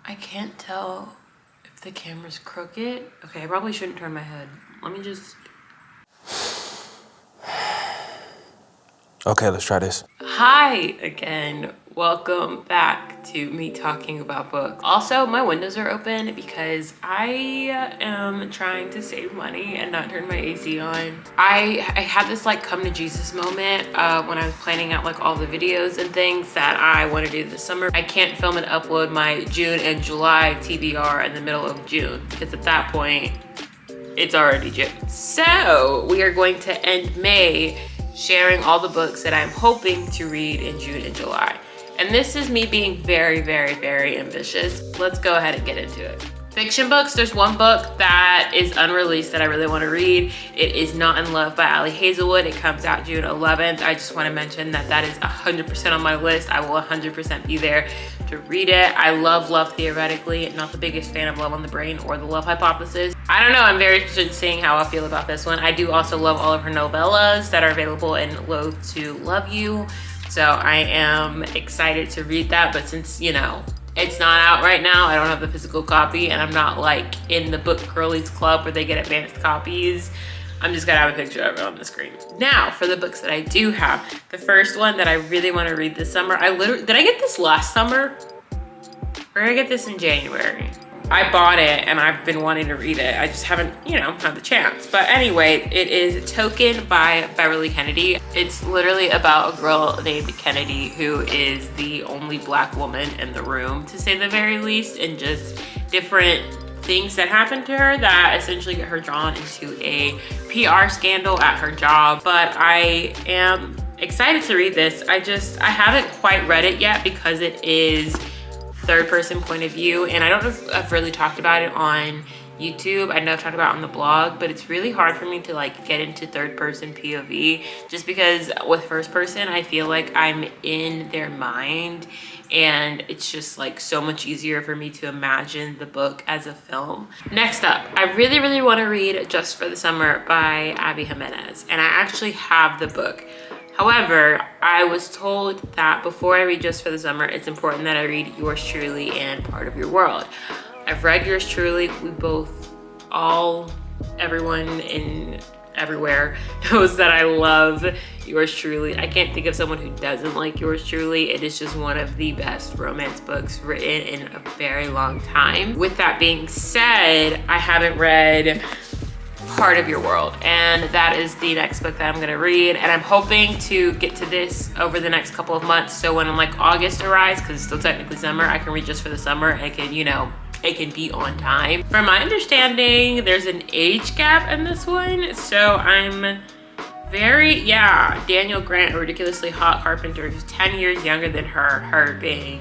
I can't tell if the camera's crooked. Okay, I probably shouldn't turn my head. Let me just... Okay, let's try this. Hi again. Welcome back to me talking about books. Also, my windows are open because I am trying to save money and not turn my AC on. I had this like come to Jesus moment when I was planning out like all the videos and things that I want to do this summer. I can't film and upload my June and July TBR in the middle of June because at that point, it's already June. So we are going to end May sharing all the books that I'm hoping to read in June and July. And this is me being very, very, very ambitious. Let's go ahead and get into it. Fiction books, there's one book that is unreleased that I really want to read. It is Not in Love by Ali Hazelwood. It comes out June 11th. I just want to mention that that is 100% on my list. I will 100% be there to read it. I love Love Theoretically. Not the biggest fan of Love on the Brain or The Love Hypothesis. I don't know, I'm very interested in seeing how I feel about this one. I do also love all of her novellas that are available in Loathe to Love You. So I am excited to read that, but since, you know, it's not out right now, I don't have the physical copy, and I'm not like in the book girlies club where they get advanced copies. I'm just gonna have a picture of it on the screen. Now, for the books that I do have, the first one that I really wanna read this summer, did I get this last summer? Or did I get this in January? I bought it and I've been wanting to read it. I just haven't, you know, had the chance. But anyway, it is Token by Beverly Kennedy. It's literally about a girl named Kennedy who is the only Black woman in the room, to say the very least, and just different things that happen to her that essentially get her drawn into a PR scandal at her job. But I am excited to read this. I haven't quite read it yet because it is third person point of view, and I don't know if I've really talked about it on YouTube. I know I've talked about it on the blog, but it's really hard for me to like get into third person POV just because with first person I feel like I'm in their mind, and it's just like so much easier for me to imagine the book as a film. Next up, I really want to read Just for the Summer by Abby Jimenez, and I actually have the book. However, I was told that before I read Just for the Summer, it's important that I read Yours Truly and Part of Your World. I've read Yours Truly. We both, everyone in everywhere knows that I love Yours Truly. I can't think of someone who doesn't like Yours Truly. It is just one of the best romance books written in a very long time. With that being said, I haven't read Part of Your World, and that is the next book that I'm gonna read, and I'm hoping to get to this over the next couple of months, so when like August arrives, because it's still technically summer, I can read Just for the Summer and can, you know, it can be on time. From my understanding, there's an age gap in this one, so I'm Daniel Grant, a ridiculously hot carpenter who's 10 years younger than her being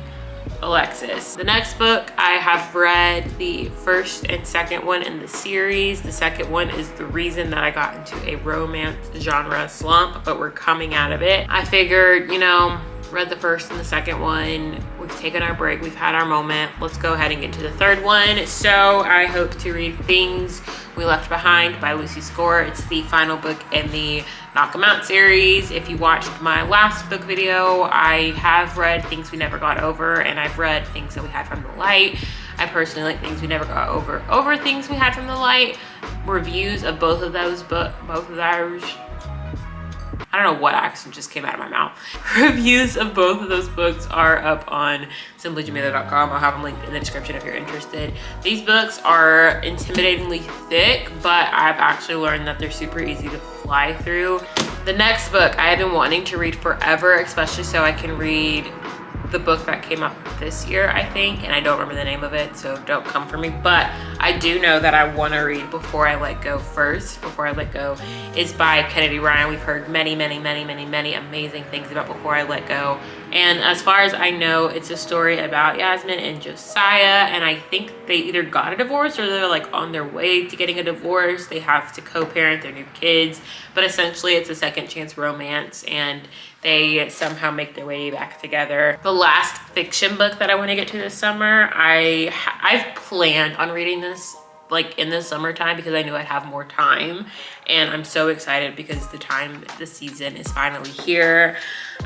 Alexis. The next book, I have read the first and second one in the series. The second one is the reason that I got into a romance genre slump, but we're coming out of it. I figured, you know, read the first and the second one. We've taken our break. We've had our moment. Let's go ahead and get to the third one. So I hope to read Things We Left Behind by Lucy Score. It's the final book in the Knock 'Em Out series. If you watched my last book video, I have read Things We Never Got Over, and I've read Things That We Had From the Light. I personally like Things We Never Got over Things We Had From the Light. Reviews of both of those I don't know what accent just came out of my mouth. Reviews of both of those books are up on simplyjamila.com. I'll have them linked in the description if you're interested. These books are intimidatingly thick, but I've actually learned that they're super easy to fly through. The next book I have been wanting to read forever, especially so I can read the book that came out this year, I think, and I don't remember the name of it, so don't come for me, but I do know that I want to read Before I Let Go is by Kennedy Ryan. We've heard many amazing things about Before I Let Go, and as far as I know, it's a story about Yasmin and Josiah, and I think they either got a divorce or they're like on their way to getting a divorce. They have to co-parent their new kids, but essentially it's a second chance romance, and they somehow make their way back together. The last fiction book that I want to get to this summer, I've planned on reading this like in the summertime because I knew I'd have more time, and I'm so excited because the season is finally here.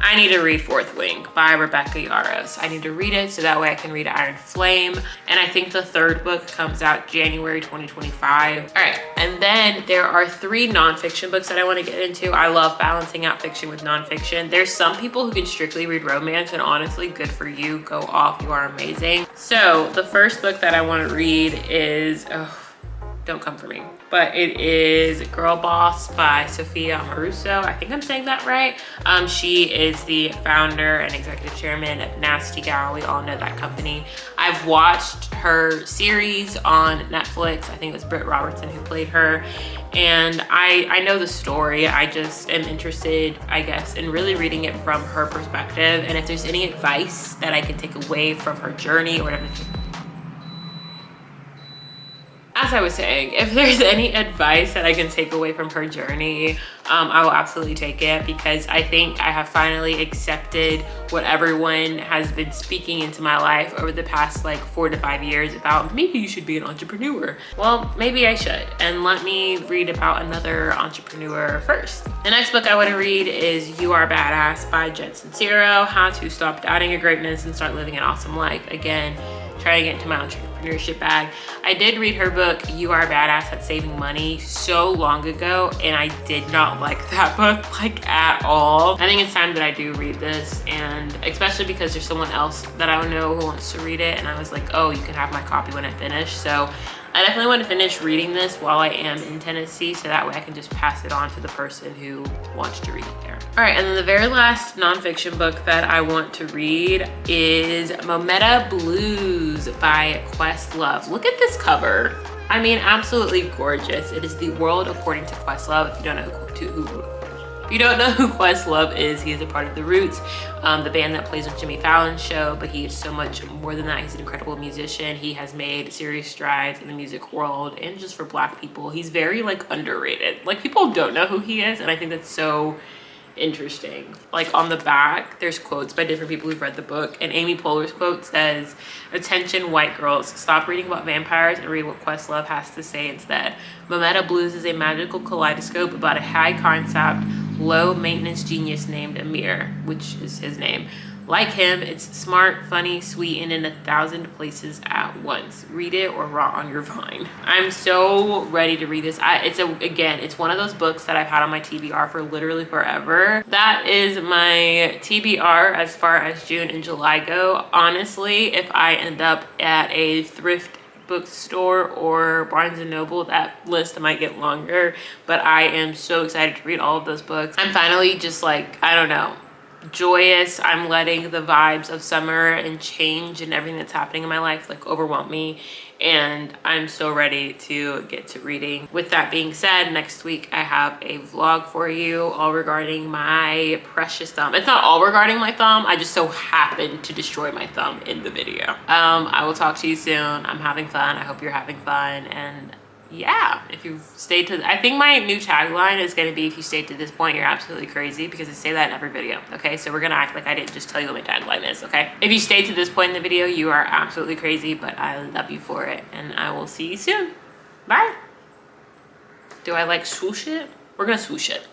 I need to read Fourth Wing by Rebecca Yarros. I need to read it so that way I can read Iron Flame, and I think the third book comes out January 2025. All right, and then there are 3 nonfiction books that I want to get into. I love balancing out fiction with nonfiction. There's some people who can strictly read romance, and honestly, good for you. Go off, you are amazing. So the first book that I want to read is, don't come for me, but it is Girl Boss by Sophia Amoruso. I think I'm saying that right. She is the founder and executive chairman of Nasty Gal. We all know that company. I've watched her series on Netflix. I think it was Britt Robertson who played her. And I know the story. I just am interested, I guess, in really reading it from her perspective. And if there's any advice that I can take away from her journey or whatever. As I was saying, if there's any advice that I can take away from her journey, I will absolutely take it, because I think I have finally accepted what everyone has been speaking into my life over the past like 4 to 5 years about maybe you should be an entrepreneur. Well, maybe I should. And let me read about another entrepreneur first. The next book I want to read is You Are Badass by Jen Sincero, How to Stop Doubting Your Greatness and Start Living an Awesome Life. Again, trying to get into my entrepreneurship bag. I did read her book, You Are Badass at Saving Money, so long ago, and I did not like that book, like at all. I think it's time that I do read this, and especially because there's someone else that I know who wants to read it, and I was like, oh, you can have my copy when I finish. So I definitely want to finish reading this while I am in Tennessee, so that way I can just pass it on to the person who wants to read it there. All right, and then the very last nonfiction book that I want to read is Momenta Blues by Questlove. Look at this cover. I mean, absolutely gorgeous. It is The World According to Questlove. If you don't know who Questlove is, he is a part of The Roots, the band that plays on Jimmy Fallon's show, but he is so much more than that. He's an incredible musician. He has made serious strides in the music world and just for Black people. He's very like underrated. Like, people don't know who he is, and I think that's so interesting. Like, on the back there's quotes by different people who've read the book, and Amy Poehler's quote says, "Attention white girls, stop reading about vampires and read what Questlove has to say instead. Momenta Blues is a magical kaleidoscope about a high concept, low maintenance genius named Amir," which is his name. "Like him, it's smart, funny, sweet, and in 1,000 places at once. Read it or rot on your vine." I'm so ready to read this. It's one of those books that I've had on my TBR for literally forever. That is my TBR as far as June and July go. Honestly, if I end up at a thrift bookstore or Barnes and Noble, that list might get longer, but I am so excited to read all of those books. I'm finally just like, I don't know, joyous. I'm letting the vibes of summer and change and everything that's happening in my life like overwhelm me, and I'm so ready to get to reading. With that being said, next week I have a vlog for you all regarding my precious thumb. It's not all regarding my thumb, I just so happened to destroy my thumb in the video. I will talk to you soon. I'm having fun. I hope you're having fun, and yeah, if you've stayed to, I think my new tagline is going to be, if you stayed to this point, you're absolutely crazy, because I say that in every video. Okay, so we're gonna act like I didn't just tell you what my tagline is. Okay, if you stayed to this point in the video, you are absolutely crazy, but I love you for it, and I will see you soon. Bye. Do I like swoosh it? We're gonna swoosh it.